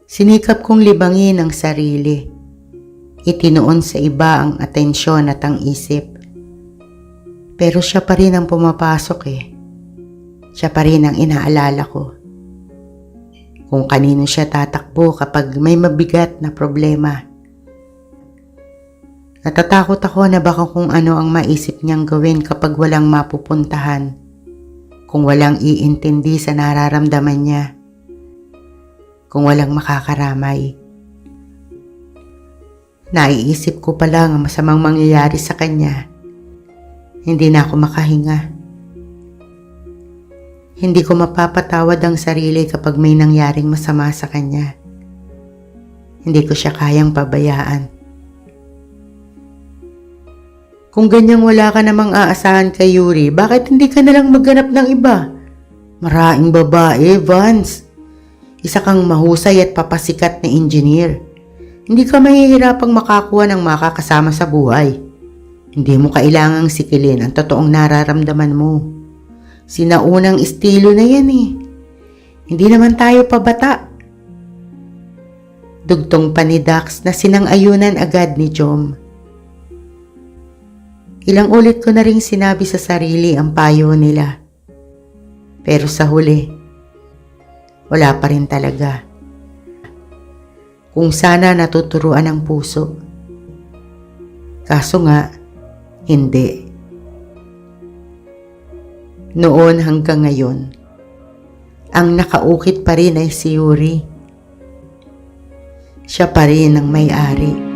Sinikap kong libangin ang sarili. Itinoon sa iba ang atensyon at ang isip. Pero siya pa rin ang pumapasok Siya pa rin ang inaalala ko. Kung kanino siya tatakbo kapag may mabigat na problema. Natatakot ako na baka kung ano ang maisip niyang gawin kapag walang mapupuntahan. Kung walang iintindi sa nararamdaman niya. Kung walang makakaramay. Naiisip ko pa lang ang masamang mangyayari sa kanya. Hindi na ako makahinga. Hindi ko mapapatawad ang sarili kapag may nangyaring masama sa kanya. Hindi ko siya kayang pabayaan. Kung ganyang wala ka namang aasahan kay Yuri, bakit hindi ka nalang maghanap ng iba? Maraming babae, Vance. Isa kang mahusay at papasikat na engineer. Hindi ka mahihirapang makakuha ng makakasama sa buhay. Hindi mo kailangang sikilin ang totoong nararamdaman mo. Sinaunang estilo na yan Hindi naman tayo pabata. Dugtong pa ni Dax na sinang-ayunan agad ni Jom. Ilang ulit ko na ring sinabi sa sarili ang payo nila. Pero sa huli, wala pa rin talaga. Kung sana natuturuan ang puso. Kaso nga, hindi. Noon hanggang ngayon, ang nakaukit pa rin ay si Yuri. Siya pa rin ang may-ari.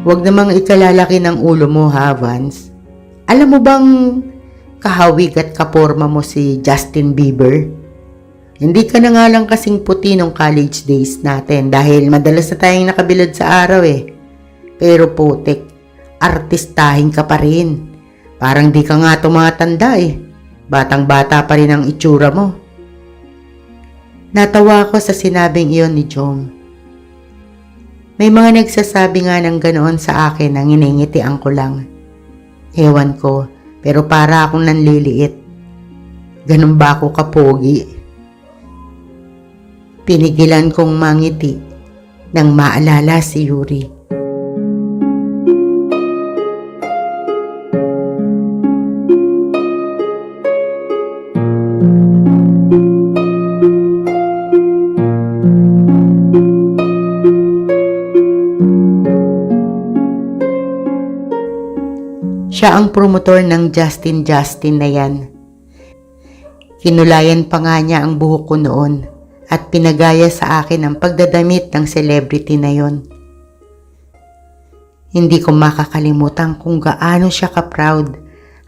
Huwag namang ikalalaki ng ulo mo ha, Vance. Alam mo bang kahawig at kaporma mo si Justin Bieber? Hindi ka na nga lang kasing puti nung college days natin dahil madalas na tayong nakabilad sa araw Pero putik, artistahin ka pa rin. Parang di ka nga tumatanda Batang-bata pa rin ang itsura mo. Natawa ako sa sinabing iyon ni Jom. May mga nagsasabi nga ng ganoon sa akin na nginingitian ko lang. Ewan ko, pero para akong nanliliit. Ganun ba ako kapogi? Pinigilan kong mangiti nang maalala si Yuri. Siya ang promotor ng Justin na yan. Kinulayan pa nga niya ang buhok ko noon at pinagaya sa akin ang pagdadamit ng celebrity na yon. Hindi ko makakalimutan kung gaano siya ka-proud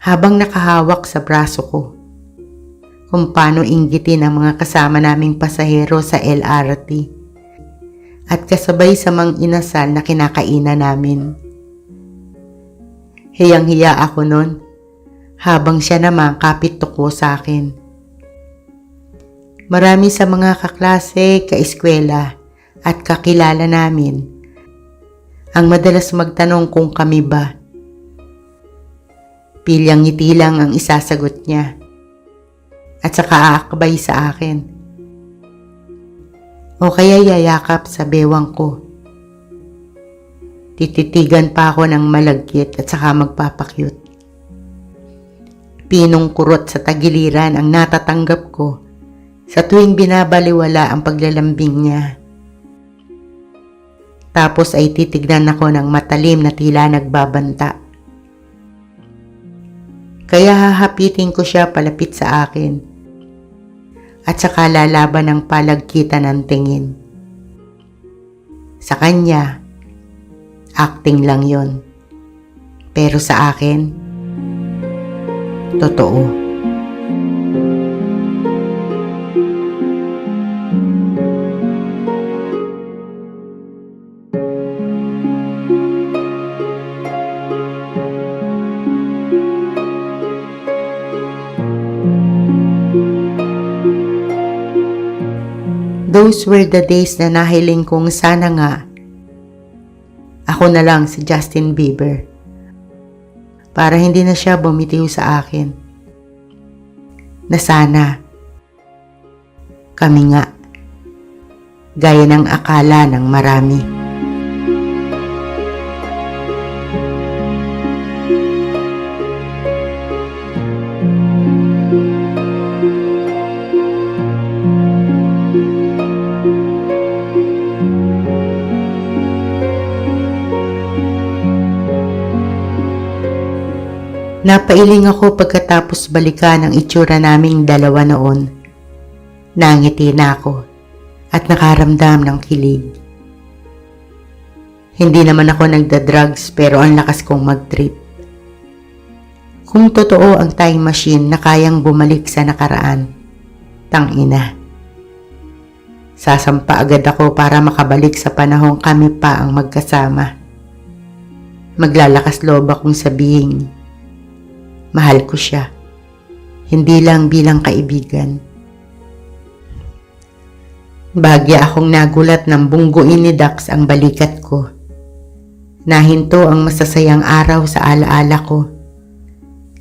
habang nakahawak sa braso ko. Kung paano inggitin ang mga kasama naming pasahero sa LRT at kasabay sa mga inasal na kinakainan namin. Hiyang-hiya ako nun, habang siya naman kapit tuko sa akin. Marami sa mga kaklase, kaeskwela, at kakilala namin ang madalas magtanong kung kami ba. Pilyang ngiti lang ang isasagot niya, at saka aakbay sa akin. O kaya yayakap sa bewang ko. Tititigan pa ako ng malagkit at saka magpapakyut. Pinong kurot sa tagiliran ang natatanggap ko sa tuwing binabaliwala ang paglalambing niya. Tapos ay titignan ako ng matalim na tila nagbabanta. Kaya hahapitin ko siya palapit sa akin at saka lalaban ng palagkitan ng tingin. Sa kanya, acting lang yon. Pero sa akin, totoo. those were the days na nahiling kong sana nga ako na lang si Justin Bieber para hindi na siya bumitiw sa akin. Na sana kami nga gaya ng akala ng marami. Napailing ako pagkatapos balikan ang itsura naming dalawa noon. Nangiti na ako at nakaramdam ng kilig. Hindi naman ako nagda-drugs pero ang lakas kong mag-trip. Kung totoo ang time machine na kayang bumalik sa nakaraan, tangina. Sasampa agad ako para makabalik sa panahong kami pa ang magkasama. Maglalakas loob akong sabihin, mahal ko siya, hindi lang bilang kaibigan. Bagya akong nagulat nang bungguin ni Dax ang balikat ko. Nahinto ang masasayang araw sa alaala ko.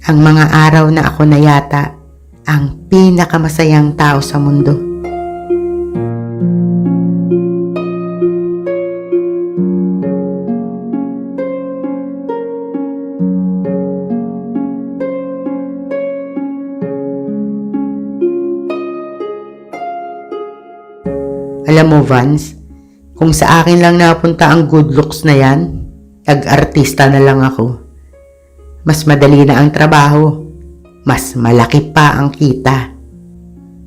Ang mga araw na ako na yata ang pinakamasayang tao sa mundo. Alam mo, Vance, kung sa akin lang napunta ang good looks na yan, ag-artista na lang ako. Mas madali na ang trabaho, mas malaki pa ang kita,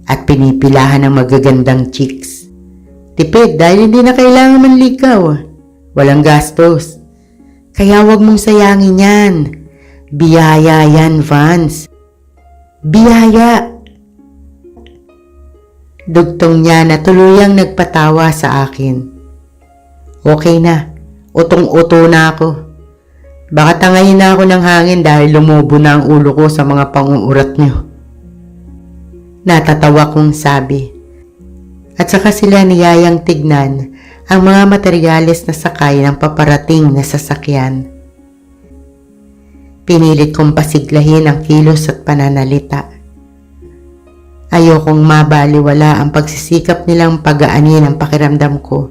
at pinipilahan ng magagandang chicks. Tipid dahil hindi na kailangan manligaw. Walang gastos. Kaya wag mong sayangin yan. Biyaya yan, Vance. Biyaya. Dugtong niya na tuluyang nagpatawa sa akin. Okay na, utong-uto na ako. Baka tangayin na ako ng hangin dahil lumubo na ang ulo ko sa mga panguurat niyo. Natatawa kong sabi. At saka sila niyayang tignan ang mga materyales na sakay ng paparating na sasakyan. Pinilit kong pasiglahin ang kilos at pananalita. Ayokong mabaliwala ang pagsisikap nilang pagaanin ang pakiramdam ko.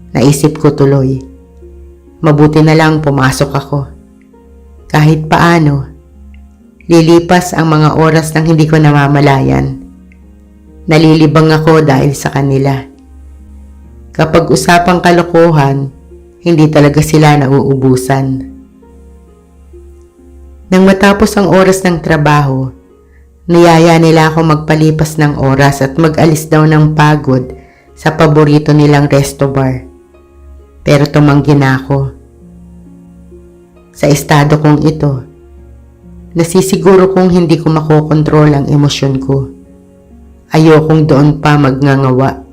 Naisip ko tuloy, mabuti na lang pumasok ako. Kahit paano, lilipas ang mga oras nang hindi ko namamalayan. Nalilibang ako dahil sa kanila. Kapag usapang kalokohan, hindi talaga sila nauubusan. Nang matapos ang oras ng trabaho, niyaya nila ako magpalipas ng oras at mag-alis daw ng pagod sa paborito nilang resto bar. Pero tumanggi na ako. Sa estado kong ito, nasisiguro kong hindi ko makokontrol ang emosyon ko. Ayokong doon pa magngangawa.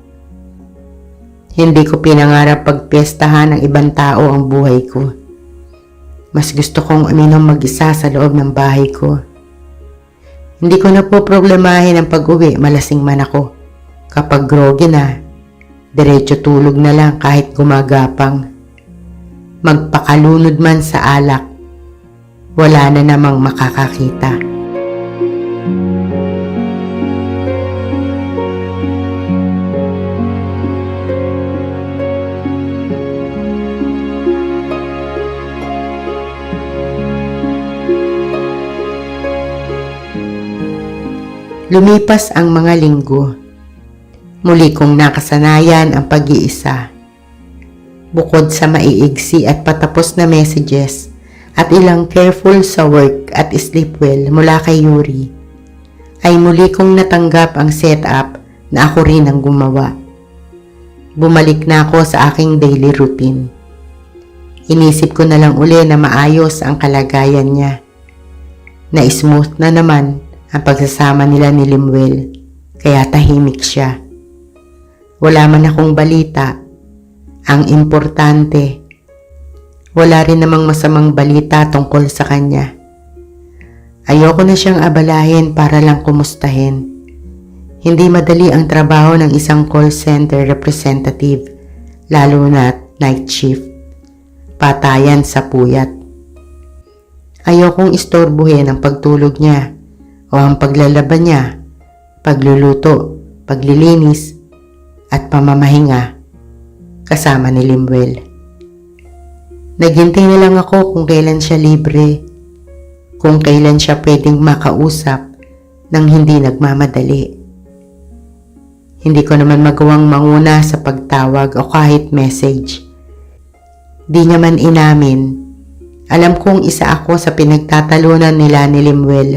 Hindi ko pinangarap pagpiestahan ng ibang tao ang buhay ko. Mas gusto kong uminom mag-isa sa loob ng bahay ko. Hindi ko na po problemahin ang pag-uwi, malasing man ako. Kapag groggy na, diretso tulog na lang kahit gumagapang. Magpakalunod man sa alak, wala na namang makakakita. Lumipas ang mga linggo. Muli kong nakasanayan ang pag-iisa. Bukod sa maiigsi at patapos na messages at ilang careful sa work at sleep well mula kay Yuri, ay muli kong natanggap ang setup na ako rin ang gumawa. Bumalik na ako sa aking daily routine. Inisip ko na lang uli na maayos ang kalagayan niya. Na-smooth na naman ang pagsasama nila ni Limuel, kaya tahimik siya. Wala man akong balita. Ang importante, wala rin namang masamang balita tungkol sa kanya. Ayoko na siyang abalahin para lang kumustahin. Hindi madali ang trabaho ng isang call center representative, lalo na night shift. Patayan sa puyat. Ayokong istorbohin ang pagtulog niya o ang paglalaban niya, pagluluto, paglilinis, at pamamahinga kasama ni Limuel. Naghintay na lang ako kung kailan siya libre, kung kailan siya pwedeng makausap nang hindi nagmamadali. Hindi ko naman magawang manguna sa pagtawag o kahit message. Di niya man inamin. Alam kong isa ako sa pinagtatalunan nila ni Limuel.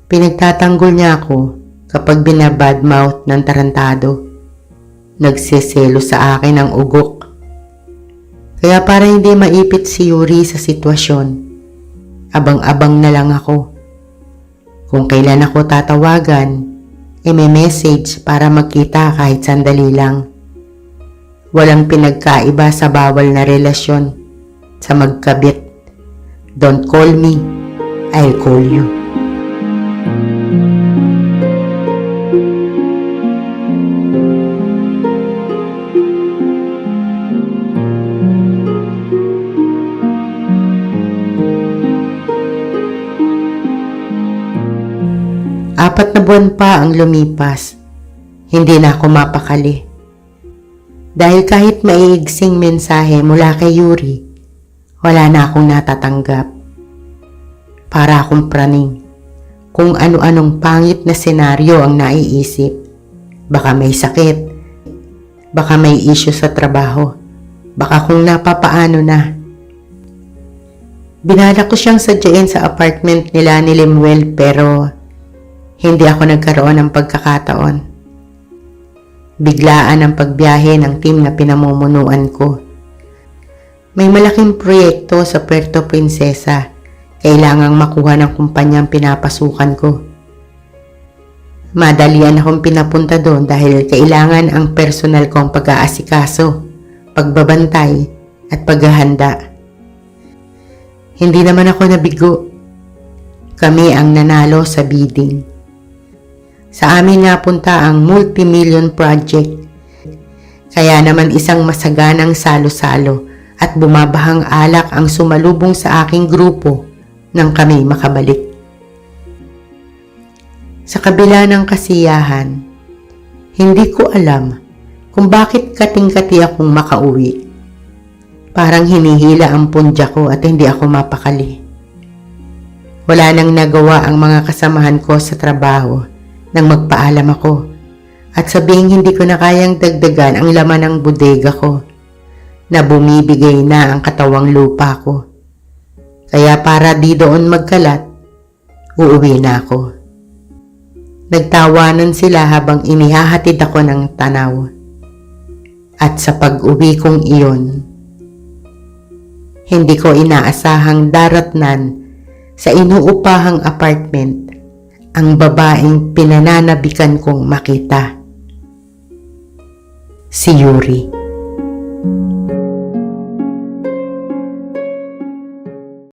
Pinagtatanggol niya ako kapag binabadmouth ng tarantado. Nagsiselo sa akin ang ugok. Kaya para hindi maipit si Yuri sa sitwasyon, abang-abang na lang ako. Kung kailan ako tatawagan, may message para magkita kahit sandali lang. Walang pinagkaiba sa bawal na relasyon sa magkabit. Don't call me, I'll call you. Apat na buwan pa ang lumipas. Hindi na ako mapakali. Dahil kahit maiigsing mensahe mula kay Yuri, wala na akong natatanggap. Para akong praning. Kung ano-anong pangit na senaryo ang naiisip. Baka may sakit. Baka may issue sa trabaho. Baka kung napapaano na. Binala ko siyang sadyain sa apartment nila ni Limuel pero hindi ako nagkaroon ng pagkakataon. Biglaan ang pagbiyahe ng team na pinamumunuan ko. May malaking proyekto sa Puerto Princesa. Kailangang makuha ng kumpanyang pinapasukan ko. Madalian akong pinapunta doon dahil kailangan ang personal kong pag-aasikaso, pagbabantay at paghahanda. Hindi naman ako nabigo. Kami ang nanalo sa bidding. Sa amin napunta ang multi-million project. Kaya naman isang masaganang salo-salo at bumabahang alak ang sumalubong sa aking grupo nang kami makabalik. Sa kabila ng kasiyahan, hindi ko alam kung bakit kating-kati akong makauwi. Parang hinihila ang pundya ko at hindi ako mapakali. Wala nang nagawa ang mga kasamahan ko sa trabaho nang magpaalam ako at sabihing hindi ko na kayang dagdagan ang laman ng bodega ko na bumibigay na ang katawang lupa ko. Kaya para di doon magkalat, uuwi na ako. Nagtawanan sila habang inihahatid ako ng tanaw. At sa pag-uwi kong iyon, hindi ko inaasahang daratnan sa inuupahang apartment ang babaeng pinananabikan kong makita. Si Yuri.